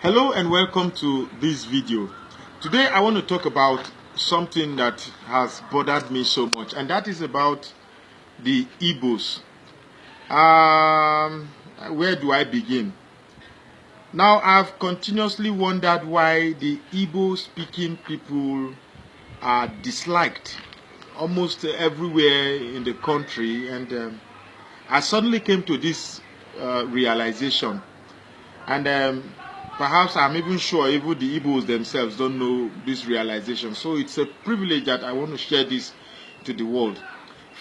Hello and welcome to this video. Today I want to talk about something that has bothered me so much, and that is about the Igbos. Where do I begin? Now, I've continuously wondered why the Igbo speaking people are disliked almost everywhere in the country, and I suddenly came to this realization, and perhaps I'm even sure even the Igbos themselves don't know this realization. So it's a privilege that I want to share this to the world.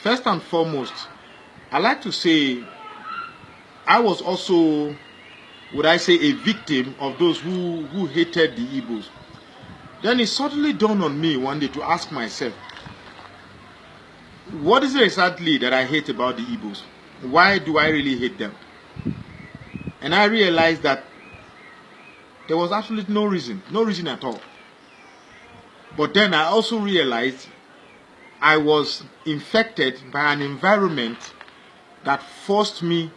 First and foremost, I like to say I was also, would I say, a victim of those who hated the Igbos. Then it suddenly dawned on me one day to ask myself, what is it exactly that I hate about the Igbos? Why do I really hate them? And I realized that there was absolutely no reason at all. But then I also realized I was infected by an environment that forced me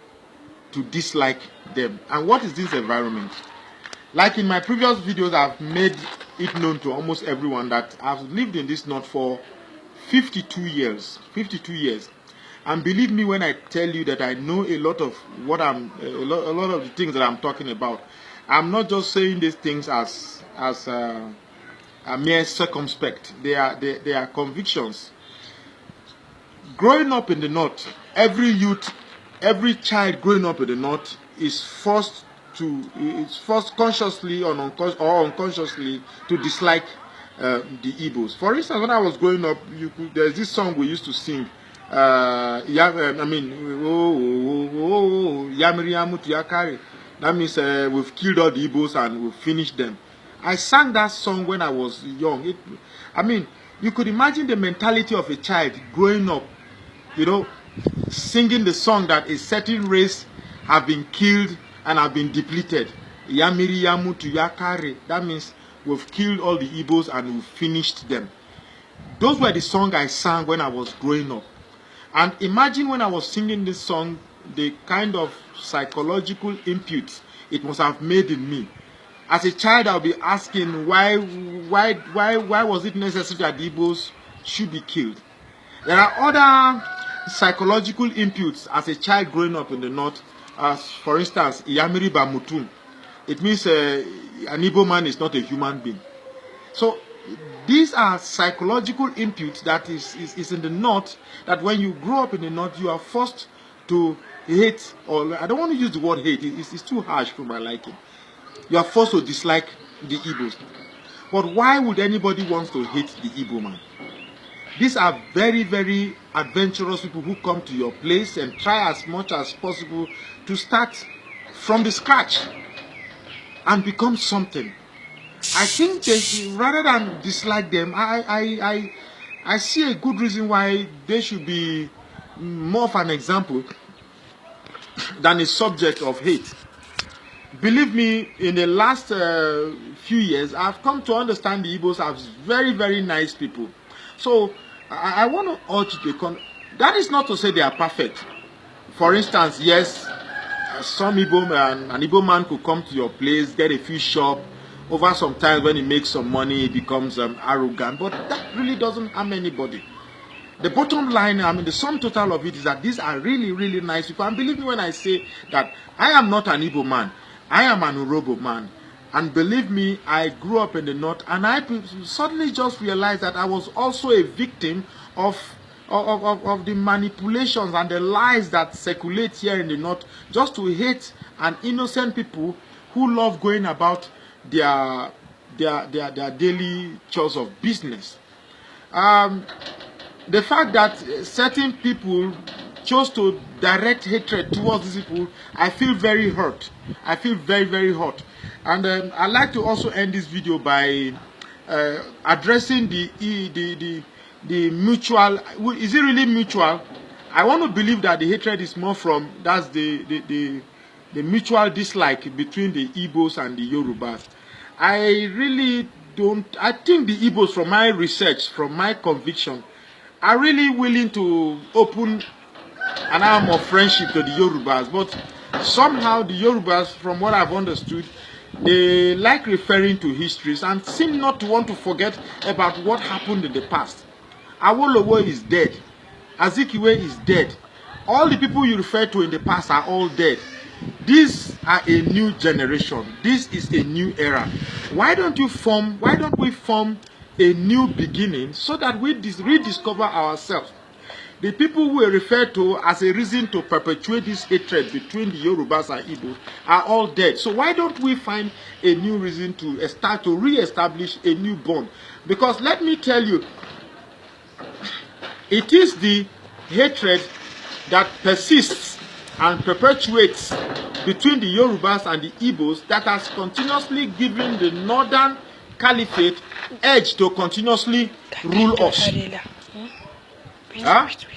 to dislike them. And what is this environment? Like in my previous videos, I've made it known to almost everyone that I've lived in this north for 52 years. 52 years. And believe me when I tell you that I know a lot of what a lot of the things that I'm talking about. I'm not just saying these things as a mere circumspect. They are convictions. Growing up in the north, every youth, every child growing up in the north is forced consciously or unconsciously to dislike the Igbos. For instance, when I was growing up, there's this song we used to sing. Yamiri Yamutu Yakari. That means we've killed all the Igbos and we've finished them. I sang that song when I was young. You could imagine the mentality of a child growing up, singing the song that a certain race have been killed and have been depleted. Yamiri Yamutu Yakari. That means we've killed all the Igbos and we've finished them. Those were the songs I sang when I was growing up. And imagine when I was singing this song, the kind of psychological input it must have made in me. As a child, I'll be asking why was it necessary that the Igbos should be killed? There are other psychological inputs as a child growing up in the north, as for instance, Yamiri Bamutun. It means an Igbo man is not a human being. So these are psychological inputs that is in the north, that when you grow up in the north, you are forced to hate, or I don't want to use the word hate, it's too harsh for my liking. You are forced to dislike the Igbos. But why would anybody want to hate the Igbo man? These are very, very adventurous people who come to your place and try as much as possible to start from the scratch and become something. I think rather than dislike them, I see a good reason why they should be more of an example than a subject of hate. Believe me, in the last few years, I've come to understand the Igbos as very, very nice people. So I want to urge that is not to say they are perfect. For instance, yes, an Igbo man could come to your place, get a few shop. Over some time, when he makes some money, he becomes arrogant. But that really doesn't harm anybody. The bottom line, the sum total of it is that these are really, really nice people. And believe me when I say that I am not an Igbo man. I am an Urobo man. And believe me, I grew up in the north. And I suddenly just realized that I was also a victim of the manipulations and the lies that circulate here in the north, just to hate an innocent people who love going about their daily chores of business. The fact that certain people chose to direct hatred towards these people, I feel very hurt. I feel very, very hurt. And I'd like to also end this video by addressing the mutual. Is it really mutual? I want to believe that the hatred is more from the mutual dislike between the Igbos and the Yorubas. I really don't. I think the Igbos, from my research, from my conviction, are really willing to open an arm of friendship to the Yorubas. But somehow the Yorubas, from what I've understood, They like referring to histories and seem not to want to forget about what happened in the past. Awolowo is dead. Azikiwe is dead. All the people you refer to in the past are all dead. These are a new generation. This is a new era. Why don't we form a new beginning so that we rediscover ourselves? The people who are referred to as a reason to perpetuate this hatred between the Yorubas and Igbos are all dead. So why don't we find a new reason to start to re-establish a new bond? Because let me tell you, it is the hatred that persists and perpetuates between the Yorubas and the Igbos that has continuously given the Northern Caliphate edge to continuously rule us.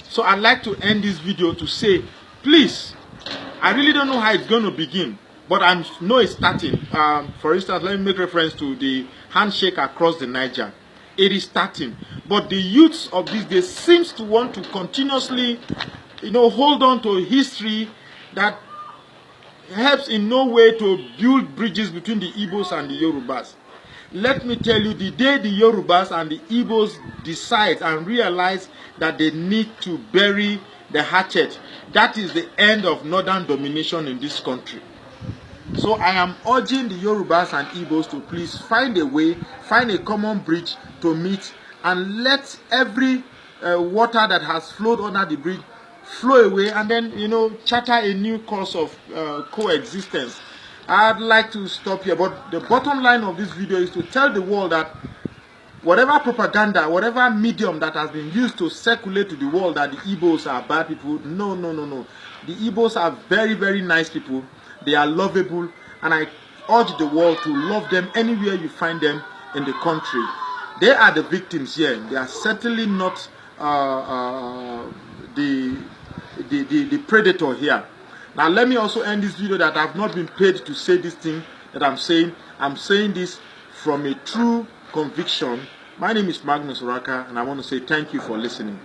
So I'd like to end this video to say, please, I really don't know how it's going to begin, but I know it's starting. For instance, let me make reference to the handshake across the Niger. It is starting, but the youths of these days seems to want to continuously, hold on to history that helps in no way to build bridges between the Igbos and the Yorubas. Let me tell you, the day the Yorubas and the Igbos decide and realize that they need to bury the hatchet, that is the end of northern domination in this country. So I am urging the Yorubas and Igbos to please find a way, find a common bridge to meet, and let every water that has flowed under the bridge flow away, and then, charter a new course of coexistence. I'd like to stop here, but the bottom line of this video is to tell the world that whatever propaganda, whatever medium that has been used to circulate to the world that the Igbos are bad people, no. The Igbos are very, very nice people. They are lovable, and I urge the world to love them anywhere you find them in the country. They are the victims here. They are certainly not the predator here. Now let me also end this video that I've not been paid to say this thing that I'm saying. I'm saying this from a true conviction. My name is Magnus Oraka, and I want to say thank you for listening.